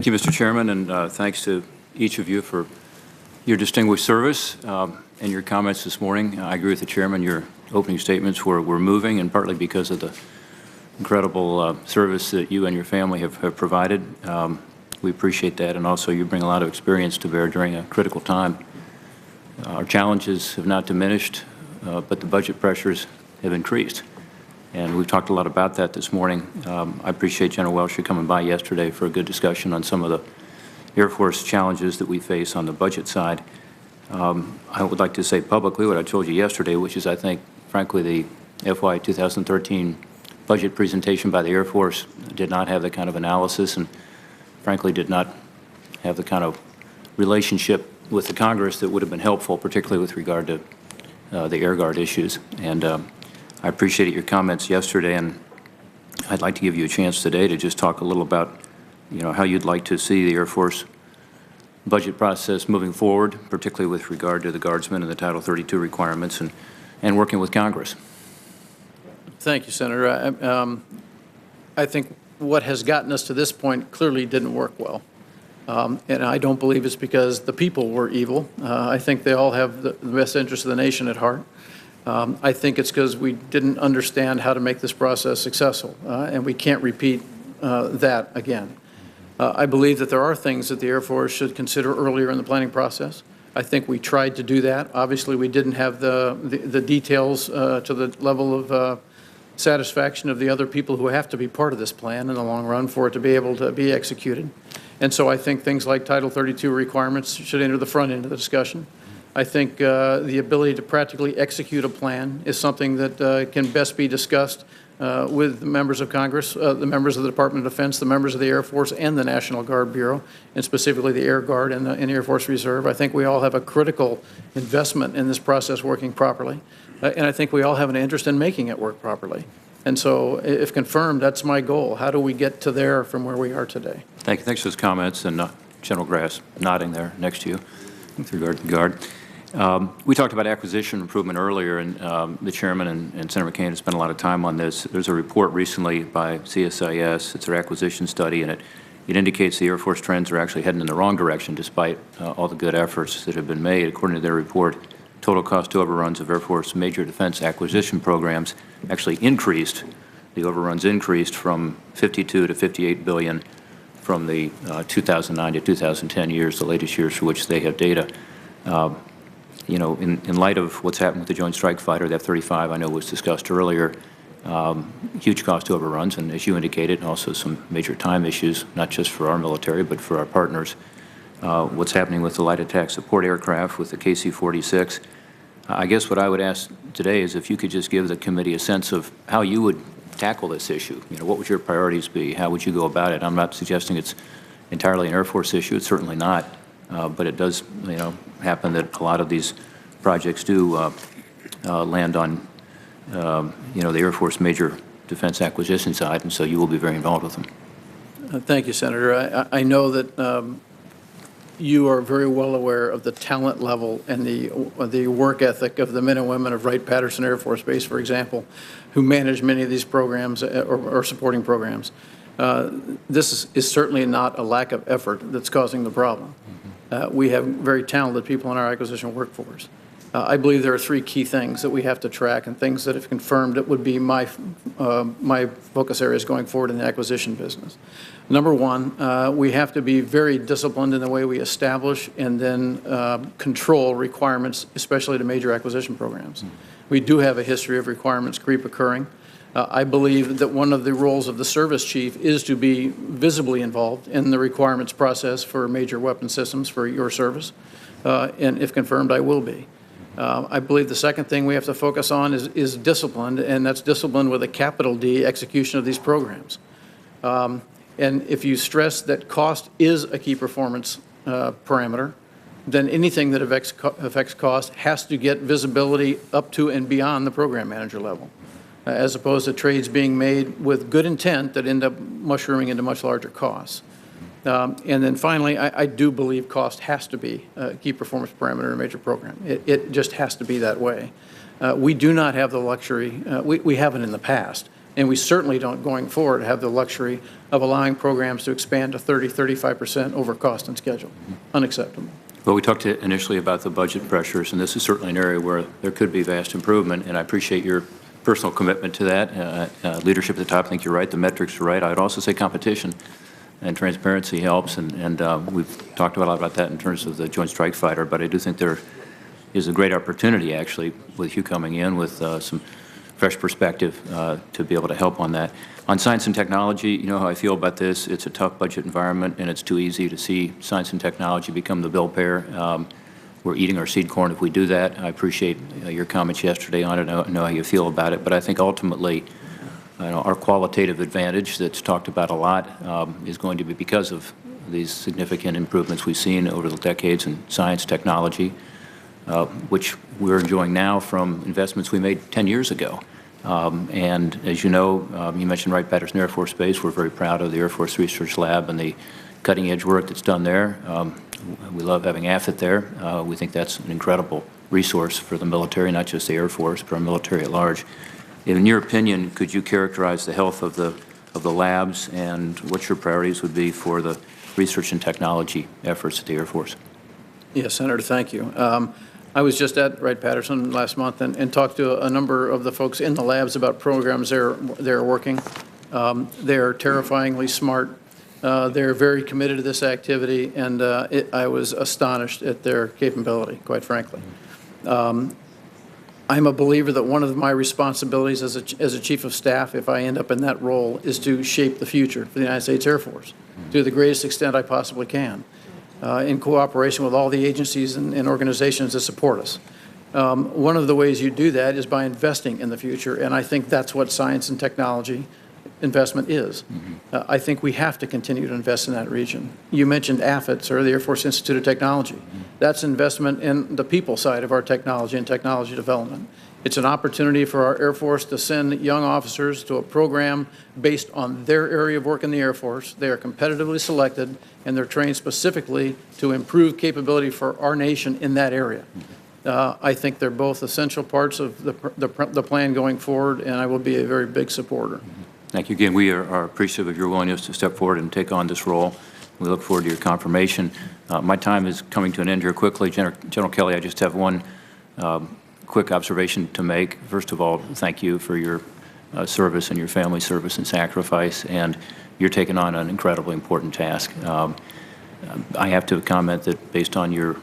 Thank you, Mr. Chairman, and thanks to each of you for your distinguished service and your comments this morning. I agree with the Chairman. Your opening statements were moving, and partly because of the incredible service that you and your family have provided. We appreciate that, and also you bring a lot of experience to bear during a critical time. Our challenges have not diminished, but the budget pressures have increased. And we've talked a lot about that this morning. I appreciate General Welsh coming by yesterday for a good discussion on some of the Air Force challenges that we face on the budget side. I would like to say publicly what I told you yesterday, which is I think, frankly, the FY 2013 budget presentation by the Air Force did not have the kind of analysis and, frankly, did not have the kind of relationship with the Congress that would have been helpful, particularly with regard to the Air Guard issues. And I appreciated your comments yesterday, and I'd like to give you a chance today to just talk a little about, how you'd like to see the Air Force budget process moving forward, particularly with regard to the Guardsmen and the Title 32 requirements, and working with Congress. Thank you, Senator. I think what has gotten us to this point clearly didn't work well. And I don't believe it's because the people were evil. I think they all have the best interest of the nation at heart. I think it's because we didn't understand how to make this process successful, and we can't repeat that again. I believe that there are things that the Air Force should consider earlier in the planning process. I think we tried to do that. Obviously, we didn't have the details to the level of satisfaction of the other people who have to be part of this plan in the long run for it to be able to be executed. And so I think things like Title 32 requirements should enter the front end of the discussion. I think the ability to practically execute a plan is something that can best be discussed with the members of Congress, the members of the Department of Defense, the members of the Air Force, and the National Guard Bureau, and specifically the Air Guard and the Air Force Reserve. I think we all have a critical investment in this process working properly, and I think we all have an interest in making it work properly. And so, if confirmed, that's my goal. How do we get to there from where we are today? Thank you. Thanks for those comments, and General Grass nodding there next to you with regard to the Guard. We talked about acquisition improvement earlier, and the Chairman and Senator McCain have spent a lot of time on this. There's a report recently by CSIS. It's their acquisition study, and it indicates the Air Force trends are actually heading in the wrong direction despite all the good efforts that have been made. According to their report, total cost overruns of Air Force major defense acquisition programs actually increased. The overruns increased from 52 to 58 billion from the 2009 to 2010 years, the latest years for which they have data. In light of what's happened with the Joint Strike Fighter, the F-35, I know was discussed earlier, huge cost overruns, and as you indicated, also some major time issues, not just for our military, but for our partners. What's happening with the light attack support aircraft, with the KC-46. I guess what I would ask today is if you could just give the committee a sense of how you would tackle this issue. What would your priorities be? How would you go about it? I'm not suggesting it's entirely an Air Force issue. It's certainly not. But it does, happen that a lot of these projects do land on, the Air Force major defense acquisition side, and so you will be very involved with them. Thank you, Senator. I know that you are very well aware of the talent level and the work ethic of the men and women of Wright-Patterson Air Force Base, for example, who manage many of these programs or supporting programs. This is certainly not a lack of effort that's causing the problem. We have very talented people in our acquisition workforce. I believe there are three key things that we have to track, and things that, if confirmed, it would be my focus areas going forward in the acquisition business. Number one, we have to be very disciplined in the way we establish and then control requirements, especially to major acquisition programs. We do have a history of requirements creep occurring. I believe that one of the roles of the service chief is to be visibly involved in the requirements process for major weapon systems for your service, and if confirmed, I will be. I believe the second thing we have to focus on is discipline, and that's discipline with a capital D, execution of these programs. And if you stress that cost is a key performance parameter, then anything that affects cost has to get visibility up to and beyond the program manager level, as opposed to trades being made with good intent that end up mushrooming into much larger costs. And then finally, I do believe cost has to be a key performance parameter in a major program. It just has to be that way. We do not have the luxury, we haven't in the past, And we certainly don't, going forward, have the luxury of allowing programs to expand to 30, 35% over cost and schedule. Unacceptable. Well, we talked initially about the budget pressures, and this is certainly an area where there could be vast improvement, and I appreciate your personal commitment to that. Leadership at the top, I think you're right. The metrics are right. I would also say competition and transparency helps, and we've talked a lot about that in terms of the Joint Strike Fighter, but I do think there is a great opportunity, actually, with you coming in with some fresh perspective to be able to help on that. On science and technology, you know how I feel about this. It's a tough budget environment, and it's too easy to see science and technology become the bill payer. We're eating our seed corn if we do that. I appreciate your comments yesterday on it. I know how you feel about it, but I think ultimately our qualitative advantage that's talked about a lot is going to be because of these significant improvements we've seen over the decades in science, technology, which we're enjoying now from investments we made 10 years ago. And as you know, you mentioned Wright-Patterson Air Force Base. We're very proud of the Air Force Research Lab and the cutting-edge work that's done there. We love having AFIT there. We think that's an incredible resource for the military, not just the Air Force, but our military at large. In your opinion, could you characterize the health of the labs and what your priorities would be for the research and technology efforts at the Air Force? Yes, Senator, thank you. I was just at Wright-Patterson last month and talked to a number of the folks in the labs about programs they're working. They're terrifyingly smart. They're very committed to this activity, and I was astonished at their capability, quite frankly. I'm a believer that one of my responsibilities as a chief of staff, if I end up in that role, is to shape the future for the United States Air Force to the greatest extent I possibly can, in cooperation with all the agencies and organizations that support us. One of the ways you do that is by investing in the future, and I think that's what science and technology investment is. I think we have to continue to invest in that region. You mentioned AFIT, or the Air Force Institute of Technology. That's investment in the people side of our technology and technology development. It's an opportunity for our Air Force to send young officers to a program based on their area of work in the Air Force. They are competitively selected, and they're trained specifically to improve capability for our nation in that area. I think they're both essential parts of the plan going forward, and I will be a very big supporter. Thank you again. We are appreciative of your willingness to step forward and take on this role. We look forward to your confirmation. My time is coming to an end here quickly. General Kelly, I just have one quick observation to make. First of all, thank you for your service and your family service and sacrifice, and you're taking on an incredibly important task. I have to comment that based on your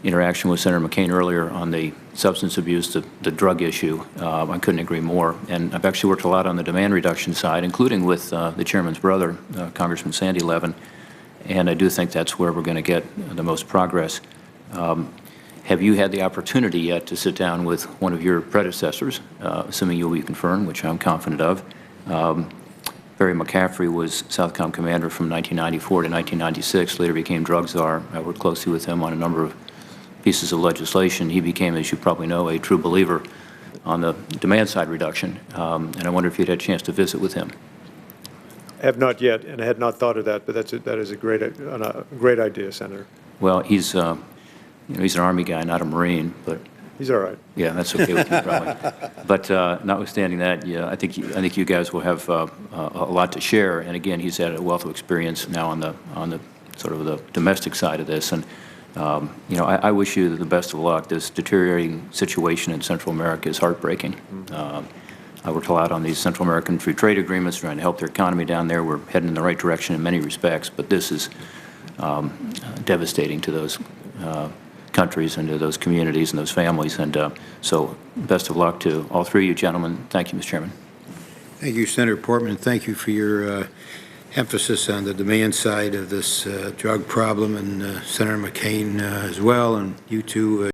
interaction with Senator McCain earlier on the substance abuse, the drug issue, I couldn't agree more. And I've actually worked a lot on the demand reduction side, including with the chairman's brother, Congressman Sandy Levin, and I do think that's where we're going to get the most progress. Have you had the opportunity yet to sit down with one of your predecessors, assuming you'll be confirmed, which I'm confident of? Barry McCaffrey was Southcom commander from 1994 to 1996, later became drug czar. I worked closely with him on a number of pieces of legislation. He became, as you probably know, a true believer on the demand side reduction, and I wonder if you'd had a chance to visit with him. I have not yet, and I had not thought of that, but that is a great idea, Senator. Well, he's he's an Army guy, not a Marine, but he's all right. Yeah, that's okay with you, probably. But notwithstanding that, yeah, I think you guys will have a lot to share. And again, he's had a wealth of experience now on the sort of the domestic side of this. And I wish you the best of luck. This deteriorating situation in Central America is heartbreaking. I worked a lot on these Central American free trade agreements, trying to help their economy down there. We're heading in the right direction in many respects, but this is devastating to those countries and to those communities and those families. And so best of luck to all three of you gentlemen. Thank you, Mr. Chairman. Thank you, Senator Portman. Thank you for your emphasis on the demand side of this drug problem, and Senator McCain as well, and you too.